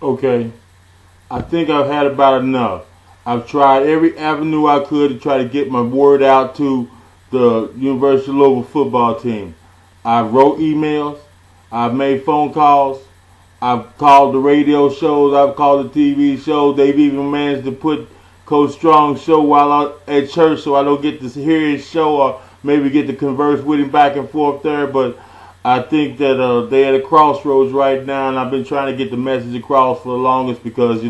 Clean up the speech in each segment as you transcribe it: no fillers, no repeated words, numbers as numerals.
Okay, I think I've had about enough. I've tried every avenue I could to try to get my word out to the University of Louisville football team. I've wrote emails. I've made phone calls. I've called the radio shows. I've called the TV shows. They've even managed to put Coach Strong's show while I'm at church so I don't get to hear his show or maybe get to converse with him back and forth there. But I think that they're at a crossroads right now, and I've been trying to get the message across for the longest because,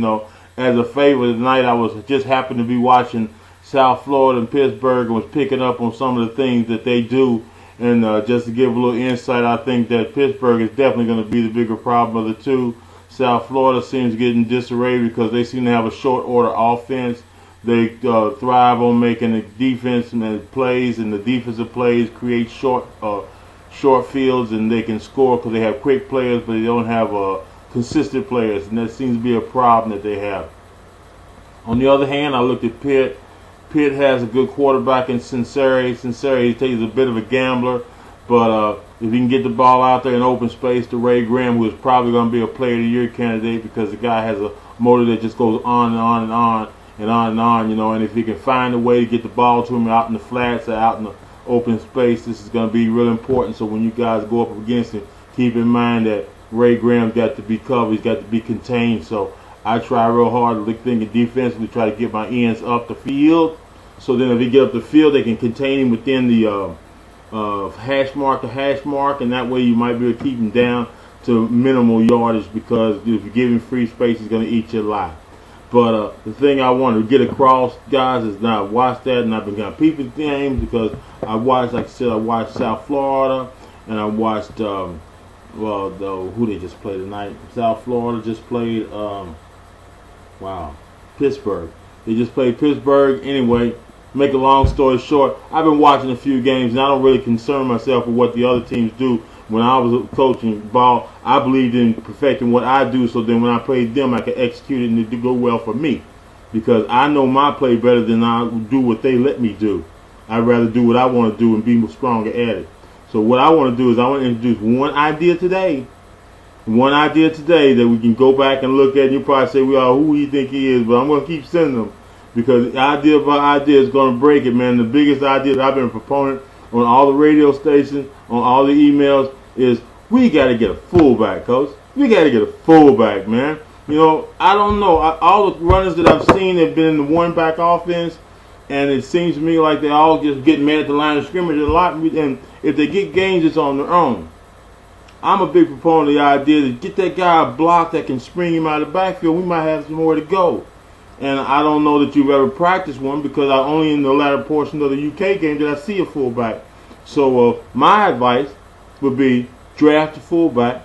as a favor tonight, I was just happened to be watching South Florida and Pittsburgh and was picking up on some of the things that they do. And just to give a little insight, I think that Pittsburgh is definitely going to be the bigger problem of the two. South Florida seems to get in disarray because they seem to have a short order offense. They thrive on making the defense and plays, and the defensive plays create short fields, and they can score because they have quick players, but they don't have consistent players, and that seems to be a problem that they have. On the other hand, I looked at Pitt. Pitt has a good quarterback in Cincinnati. Cincinnati is a bit of a gambler, but if he can get the ball out there in open space to Ray Graham, who is probably going to be a Player of the Year candidate because the guy has a motor that just goes on and on and on and on and on, and if he can find a way to get the ball to him out in the flats or out in the open space, this is going to be real important. So when you guys go up against him, keep in mind that Ray Graham's got to be covered. He's got to be contained. So I try real hard to think defensively, try to get my ends up the field. So then if he get up the field, they can contain him within the hash mark, and that way you might be able to keep him down to minimal yardage because if you give him free space, he's going to eat you alive. But the thing I want to get across, guys, is that I watched that and I've been kind of peeping games because I watched, like I said, I watched South Florida and I watched, who they just played tonight. South Florida just played, Pittsburgh. They just played Pittsburgh. Anyway, make a long story short, I've been watching a few games and I don't really concern myself with what the other teams do. When I was coaching ball, I believed in perfecting what I do, so then when I played them, I could execute it and it did go well for me. Because I know my play better than I do what they let me do. I'd rather do what I want to do and be stronger at it. So what I want to do is I want to introduce one idea today that we can go back and look at, and you'll probably say, well, who do you think he is? But I'm going to keep sending them because the idea of our idea is going to break it, man. The biggest idea that I've been a proponent on all the radio stations, on all the emails, is we got to get a fullback, coach. We got to get a fullback, man. I don't know. All the runners that I've seen have been in the one-back offense, and it seems to me like they all just get mad at the line of scrimmage a lot, and if they get gains, it's on their own. I'm a big proponent of the idea to get that guy a block that can spring him out of the backfield. We might have some more to go. And I don't know that you've ever practiced one because I only in the latter portion of the UK game did I see a fullback. So my advice would be draft a fullback.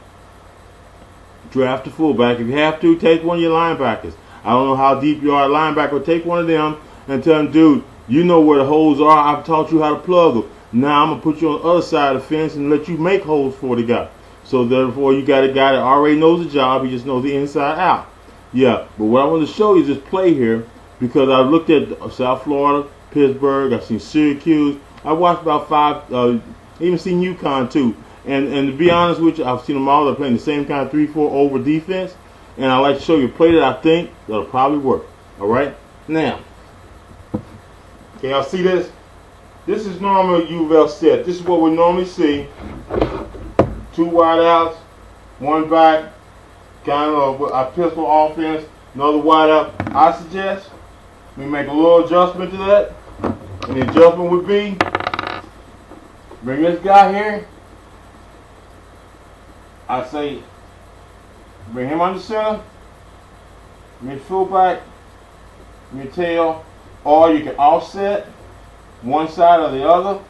Draft a fullback. If you have to, take one of your linebackers. I don't know how deep you are at linebacker. Take one of them and tell them, dude, you know where the holes are. I've taught you how to plug them. Now I'm going to put you on the other side of the fence and let you make holes for the guy. So therefore, you got a guy that already knows the job. He just knows the inside out. Yeah, but what I want to show you is this play here because I looked at South Florida, Pittsburgh. I've seen Syracuse. I watched about 5, even seen UConn too. And to be honest with you, I've seen them all. They're playing the same kind of 3-4 over defense. And I'd like to show you a play that I think that'll probably work. All right? Now, can y'all see this? This is normal U of L set. This is what we normally see. 2 wide outs, 1 back, kind of a pistol offense, another wide out. I suggest we make a little adjustment to that. And the adjustment would be bring this guy here. I say bring him under center, mid fullback, mid tail, or you can offset one side or the other,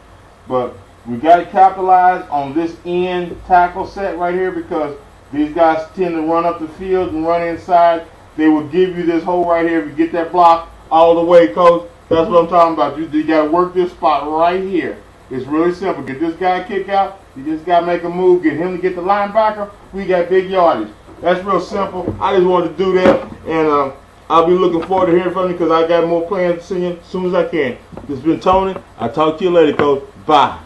but we got to capitalize on this end tackle set right here because these guys tend to run up the field and run inside. They will give you this hole right here if you get that block all the way, coach. That's what I'm talking about. You got to work this spot right here. It's really simple. Get this guy kick out. You just got to make a move. Get him to get the linebacker. We got big yardage. That's real simple. I just wanted to do that, and I'll be looking forward to hearing from you because I got more plans to see you as soon as I can. This has been Tony. I'll talk to you later, coach. Bye.